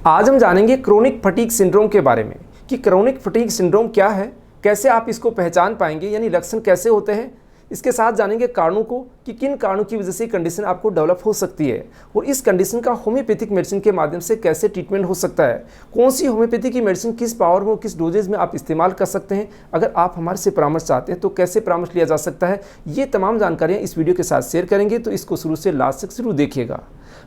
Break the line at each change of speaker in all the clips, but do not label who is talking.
आज हम जानेंगे क्रोनिक फटीग सिंड्रोम के बारे में कि क्रोनिक फटीग सिंड्रोम क्या है, कैसे आप इसको पहचान पाएंगे, यानी लक्षण कैसे होते हैं। इसके साथ जानेंगे कारणों को कि किन कारणों की वजह से कंडीशन आपको डेवलप हो सकती है और इस कंडीशन का होम्योपैथिक मेडिसिन के माध्यम से कैसे ट्रीटमेंट हो सकता है। कौन सी होम्योपैथी की मेडिसिन किस पावर में, किस डोजेज में आप इस्तेमाल कर सकते हैं। अगर आप हमारे से परामर्श चाहते हैं तो कैसे परामर्श लिया जा सकता है, ये तमाम जानकारियाँ इस वीडियो के साथ शेयर करेंगे, तो इसको शुरू से लास्ट तक जरूर देखिएगा।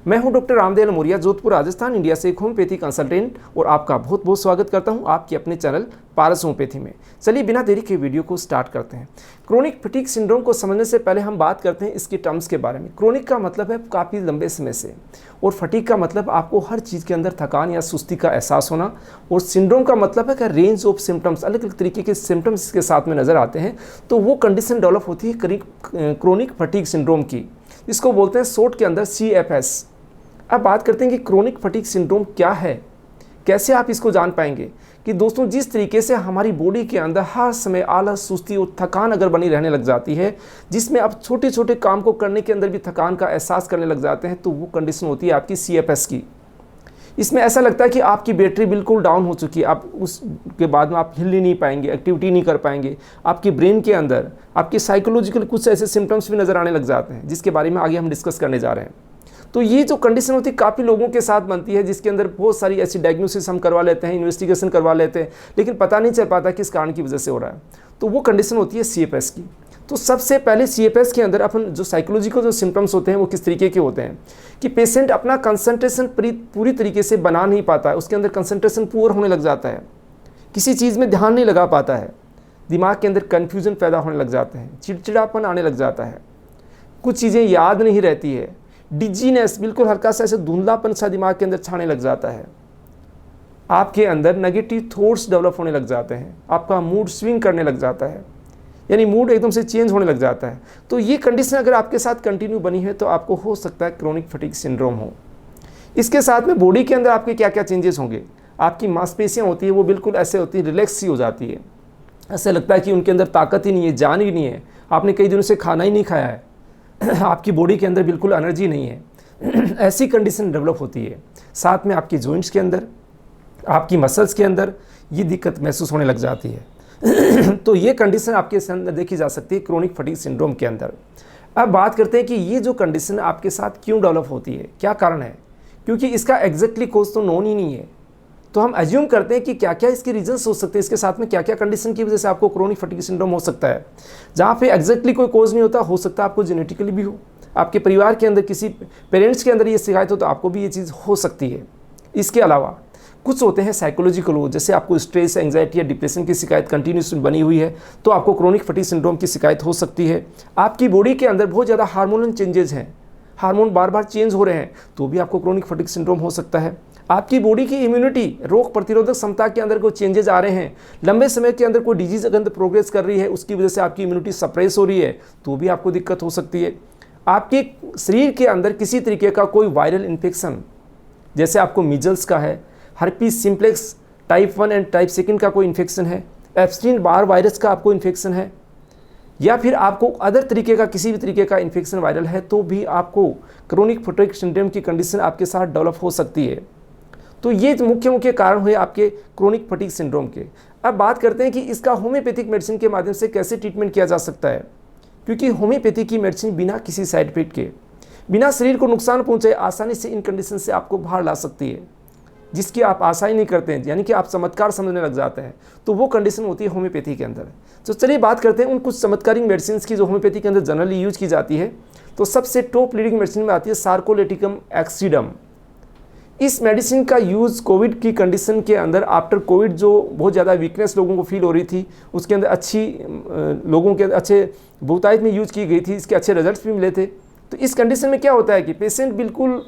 मैं हूं डॉक्टर रामदयाल मौर्य, जोधपुर राजस्थान, इंडिया से एक होम्योपैथी कंसल्टेंट, और आपका बहुत बहुत स्वागत करता हूं आपके अपने चैनल पारस होम्योपैथी में। चलिए बिना देरी के वीडियो को स्टार्ट करते हैं। क्रोनिक फटीग सिंड्रोम को समझने से पहले हम बात करते हैं इसके टर्म्स के बारे में। क्रोनिक का मतलब है काफ़ी लंबे समय से, और फटीग का मतलब आपको हर चीज़ के अंदर थकान या सुस्ती का एहसास होना, और सिंड्रोम का मतलब है कि रेंज ऑफ सिम्टम्स, अलग अलग तरीके के सिम्टम्स इसके साथ में नज़र आते हैं, तो वो कंडीशन डेवलप होती है क्रोनिक फटीग सिंड्रोम की। इसको बोलते हैं शॉर्ट के अंदर CFS। अब बात करते हैं कि क्रोनिक फटीग सिंड्रोम क्या है, कैसे आप इसको जान पाएंगे। कि दोस्तों, जिस तरीके से हमारी बॉडी के अंदर हर समय आलस, सुस्ती और थकान अगर बनी रहने लग जाती है, जिसमें आप छोटे छोटे काम को करने के अंदर भी थकान का एहसास करने लग जाते हैं, तो वो कंडीशन होती है आपकी CFS की। इसमें ऐसा लगता है कि आपकी बैटरी बिल्कुल डाउन हो चुकी है, आप उसके बाद में आप हिल ही नहीं पाएंगे, एक्टिविटी नहीं कर पाएंगे। आपकी ब्रेन के अंदर आपके साइकोलॉजिकल कुछ ऐसे सिम्टम्स भी नज़र आने लग जाते हैं, जिसके बारे में आगे हम डिस्कस करने जा रहे हैं। तो ये जो कंडीशन होती है काफ़ी लोगों के साथ बनती है, जिसके अंदर बहुत सारी ऐसी डायग्नोसिस हम करवा लेते हैं, इन्वेस्टिगेशन करवा लेते हैं, लेकिन पता नहीं चल पाता किस कारण की वजह से हो रहा है। तो वो कंडीशन होती है CFS की। तो सबसे पहले CFS के अंदर अपन जो साइकोलॉजिकल जो सिम्टम्स होते हैं वो किस तरीके के होते हैं कि पेशेंट अपना कंसंट्रेशन पूरी तरीके से बना नहीं पाता है, उसके अंदर कंसंट्रेशन पुअर होने लग जाता है, किसी चीज़ में ध्यान नहीं लगा पाता है, दिमाग के अंदर कन्फ्यूजन पैदा होने लग जाते हैं, चिड़चिड़ापन आने लग जाता है, कुछ चीज़ें याद नहीं रहती है, डिजीनेस, बिल्कुल हल्का सा ऐसे धुंधलापन सा दिमाग के अंदर छाने लग जाता है, आपके अंदर नेगेटिव थॉट्स डेवलप होने लग जाते हैं, आपका मूड स्विंग करने लग जाता है, यानी मूड एकदम से चेंज होने लग जाता है। तो ये कंडीशन अगर आपके साथ कंटिन्यू बनी है तो आपको हो सकता है क्रोनिक फटीग सिंड्रोम हो। इसके साथ में बॉडी के अंदर आपके क्या क्या चेंजेस होंगे। आपकी मांसपेशियाँ होती है वो बिल्कुल ऐसे होती है, रिलैक्स सी हो जाती है, ऐसे लगता है कि उनके अंदर ताकत ही नहीं है, जान ही नहीं है, आपने कई दिनों से खाना ही नहीं खाया है, आपकी बॉडी के अंदर बिल्कुल एनर्जी नहीं है। ऐसी कंडीशन डेवलप होती है। साथ में आपकी जॉइंट्स के अंदर, आपकी मसल्स के अंदर ये दिक्कत महसूस होने लग जाती है। तो ये कंडीशन आपके अंदर देखी जा सकती है क्रोनिक फटीग सिंड्रोम के अंदर। अब बात करते हैं कि ये जो कंडीशन आपके साथ क्यों डेवलप होती है, क्या कारण है, क्योंकि इसका एग्जैक्टली कॉज तो नोन ही नहीं है। तो हम एज्यूम करते हैं कि क्या क्या इसके रीजंस हो सकते हैं, इसके साथ में क्या क्या कंडीशन की वजह से आपको क्रोनिक फटीग सिंड्रोम हो सकता है। जहाँ पे एग्जैक्टली कोई कॉज नहीं होता, हो सकता है आपको जेनेटिकली भी हो, आपके परिवार के अंदर किसी पेरेंट्स के अंदर ये शिकायत हो तो आपको भी ये चीज़ हो सकती है। इसके अलावा कुछ होते हैं साइकोलॉजिकल हो, जैसे आपको स्ट्रेस, एंग्जाइटी या डिप्रेशन की शिकायत कंटिन्यूस बनी हुई है तो आपको क्रोनिक फटीग सिंड्रोम की शिकायत हो सकती है। आपकी बॉडी के अंदर बहुत ज़्यादा हार्मोनल चेंजेस हैं, हार्मोन बार बार चेंज हो रहे हैं, तो भी आपको क्रोनिक फटीग सिंड्रोम हो सकता है। आपकी बॉडी की इम्यूनिटी, रोग प्रतिरोधक क्षमता के अंदर कोई चेंजेस आ रहे हैं, लंबे समय के अंदर कोई डिजीज अगर प्रोग्रेस कर रही है, उसकी वजह से आपकी इम्यूनिटी सप्रेस हो रही है, तो भी आपको दिक्कत हो सकती है। आपके शरीर के अंदर किसी तरीके का कोई वायरल इन्फेक्शन, जैसे आपको मीजल्स का है, herpes simplex type 1 and type 2 का कोई इन्फेक्शन है, एप्स्टीन बार वायरस का आपको इन्फेक्शन है, या फिर आपको अदर तरीके का किसी भी तरीके का इन्फेक्शन वायरल है, तो भी आपको क्रोनिक फटीग सिंड्रोम की कंडीशन आपके साथ डेवलप हो सकती है। तो ये मुख्य कारण हुए आपके क्रोनिक फटीग सिंड्रोम के। अब बात करते हैं कि इसका होम्योपैथिक मेडिसिन के माध्यम से कैसे ट्रीटमेंट किया जा सकता है, क्योंकि होम्योपैथी की मेडिसिन बिना किसी साइड इफेक्ट के, बिना शरीर को नुकसान पहुंचाए आसानी से इन कंडीशन से आपको बाहर ला सकती है, जिसकी आप आशा ही नहीं करते हैं, यानी कि आप चमत्कार समझने लग जाते हैं, तो वो कंडीशन होती है होम्योपैथी के अंदर। तो चलिए बात करते हैं उन कुछ चमत्कारिक मेडिसिन की जो होम्योपैथी के अंदर जनरली यूज की जाती है। तो सबसे टॉप लीडिंग मेडिसिन में आती है सार्कोलेटिकम एक्सीडम। इस मेडिसिन का यूज़ कोविड की कंडीशन के अंदर, आफ्टर कोविड जो बहुत ज़्यादा वीकनेस लोगों को फील हो रही थी, उसके अंदर लोगों के अच्छे बहुतायत में यूज की गई थी, इसके अच्छे रिजल्ट्स भी मिले थे। तो इस कंडीशन में क्या होता है कि पेशेंट बिल्कुल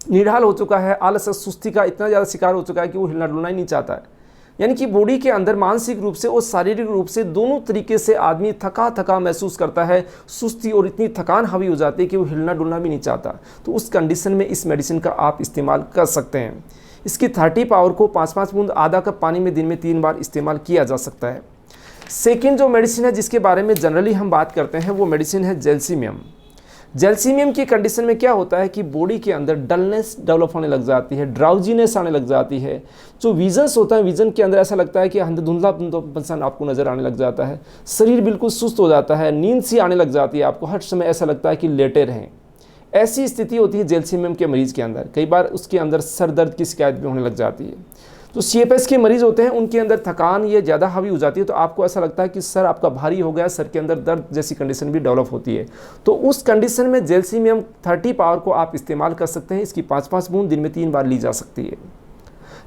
निढाल हो चुका है, आलस सुस्ती का इतना ज़्यादा शिकार हो चुका है कि वो हिलना डुलना ही नहीं चाहता है, यानी कि बॉडी के अंदर मानसिक रूप से और शारीरिक रूप से दोनों तरीके से आदमी थका थका महसूस करता है, सुस्ती और इतनी थकान हावी हो जाती है कि वो हिलना डुलना भी नहीं चाहता। तो उस कंडीशन में इस मेडिसिन का आप इस्तेमाल कर सकते हैं। इसकी 30 पावर को 5-5 बूंद आधा कप पानी में दिन में 3 बार इस्तेमाल किया जा सकता है। सेकेंड जो मेडिसिन है जिसके बारे में जनरली हम बात करते हैं वो मेडिसिन है जेल्सीमियम। जैल्सीमियम की कंडीशन में क्या होता है कि बॉडी के अंदर डलनेस डेवलप होने लग जाती है, ड्राउजीनेस आने लग जाती है, जो विजन्स होता है विजन के अंदर ऐसा लगता है कि धुंधलापन आपको नज़र आने लग जाता है, शरीर बिल्कुल सुस्त हो जाता है, नींद सी आने लग जाती है, आपको हर समय ऐसा लगता है कि लेटे रहें। ऐसी स्थिति होती है जैल्सीमियम के मरीज़ के अंदर। कई बार उसके अंदर सर दर्द की शिकायत भी होने लग जाती है। तो CFS के मरीज़ होते हैं उनके अंदर थकान ये ज़्यादा हावी हो जाती है, तो आपको ऐसा लगता है कि सर आपका भारी हो गया, सर के अंदर दर्द जैसी कंडीशन भी डेवलप होती है। तो उस कंडीशन में जैल्सीमियम 30 पावर को आप इस्तेमाल कर सकते हैं। इसकी 5-5 बूंद दिन में 3 बार ली जा सकती है।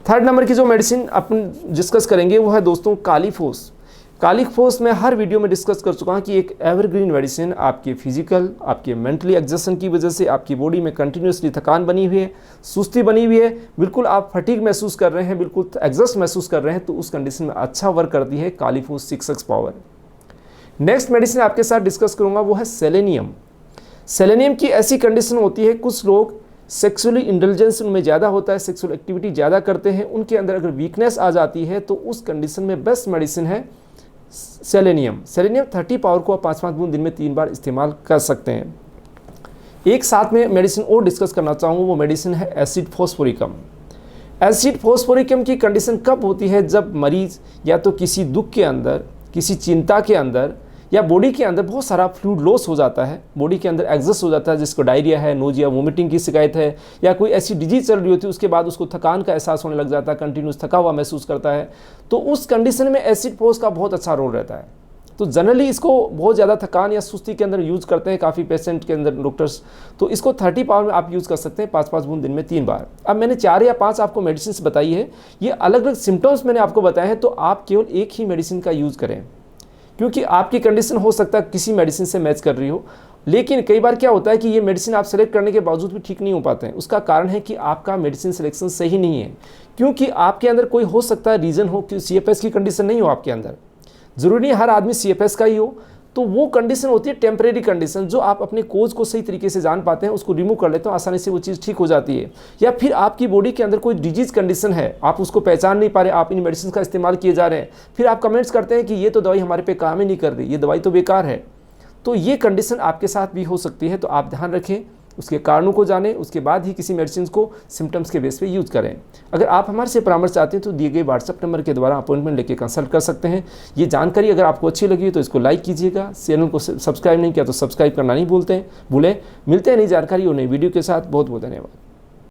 थर्ड नंबर की जो मेडिसिन अपन डिस्कस करेंगे वो है दोस्तों कालीफोस। कालीफोस मैं हर वीडियो में डिस्कस कर चुका हूँ कि एक एवरग्रीन मेडिसिन आपके फिजिकल, आपके मेंटली एग्जॉशन की वजह से आपकी बॉडी में कंटिन्यूसली थकान बनी हुई है, सुस्ती बनी हुई है, बिल्कुल आप फटीग महसूस कर रहे हैं, बिल्कुल एग्जॉस्ट महसूस कर रहे हैं, तो उस कंडीशन में अच्छा वर्क करती है Kali phos 6x power. Next medicine आपके साथ डिस्कस करूँगा वो है सेलेनियम। सेलेनियम की ऐसी कंडीशन होती है, कुछ लोग सेक्सुअली इंटेलिजेंस उनमें ज़्यादा होता है, सेक्सुअल एक्टिविटी ज़्यादा करते हैं, उनके अंदर अगर वीकनेस आ जाती है तो उस कंडीशन में बेस्ट मेडिसिन है सेलेनियम। सेलेनियम 30 पावर को आप 5-5 बूंद दिन में 3 बार इस्तेमाल कर सकते हैं। एक साथ में मेडिसिन और डिस्कस करना चाहूँगा, वो मेडिसिन है एसिड फॉस्फोरिकम। एसिड फॉस्फोरिकम की कंडीशन कब होती है? जब मरीज़ या तो किसी दुख के अंदर, किसी चिंता के अंदर या बॉडी के अंदर बहुत सारा फ्लूइड लॉस हो जाता है, बॉडी के अंदर एग्जॉस्ट हो जाता है, जिसको डायरिया है, नोजिया, वोमिटिंग की शिकायत है, या कोई ऐसी डिजीज चल रही होती है, उसके बाद उसको थकान का एहसास होने लग जाता है, कंटिन्यूस थका हुआ महसूस करता है, तो उस कंडीशन में एसिड फोर्स का बहुत अच्छा रोल रहता है। तो जनरली इसको बहुत ज़्यादा थकान या सुस्ती के अंदर यूज़ करते हैं काफ़ी पेशेंट के अंदर डॉक्टर्स, तो इसको 30 पावर में आप यूज़ कर सकते हैं 5-5 बूंद दिन में 3 बार। अब मैंने 4 या 5 आपको मेडिसिन बताई है, ये अलग अलग सिम्टम्स मैंने आपको बताए हैं, तो आप केवल एक ही मेडिसिन का यूज़ करें, क्योंकि आपकी कंडीशन हो सकता है किसी मेडिसिन से मैच कर रही हो, लेकिन कई बार क्या होता है कि ये मेडिसिन आप सेलेक्ट करने के बावजूद भी ठीक नहीं हो पाते हैं। उसका कारण है कि आपका मेडिसिन सिलेक्शन सही नहीं है, क्योंकि आपके अंदर कोई हो सकता है रीज़न हो कि CFS की कंडीशन नहीं हो आपके अंदर। ज़रूरी नहीं हर आदमी CFS का ही हो, तो वो कंडीशन होती है टेम्परेरी कंडीशन, जो आप अपने कोज को सही तरीके से जान पाते हैं, उसको रिमूव कर लेते हो, आसानी से वो चीज़ ठीक हो जाती है। या फिर आपकी बॉडी के अंदर कोई डिजीज़ कंडीशन है, आप उसको पहचान नहीं पा रहे, आप इन मेडिसिन का इस्तेमाल किए जा रहे हैं, फिर आप कमेंट्स करते हैं कि ये तो दवाई हमारे पे काम ही नहीं कर रही, ये दवाई तो बेकार है। तो ये कंडीशन आपके साथ भी हो सकती है, तो आप ध्यान रखें, उसके कारणों को जानें, उसके बाद ही किसी मेडिसिन को सिम्टम्स के बेस पे यूज़ करें। अगर आप हमारे से परामर्श चाहते हैं तो दिए गए व्हाट्सएप नंबर के द्वारा अपॉइंटमेंट लेके कंसल्ट कर सकते हैं। ये जानकारी अगर आपको अच्छी लगी तो इसको लाइक कीजिएगा, चैनल को सब्सक्राइब नहीं किया तो सब्सक्राइब करना नहीं भूलें। मिलते हैं नई जानकारी और नई वीडियो के साथ। बहुत बहुत धन्यवाद।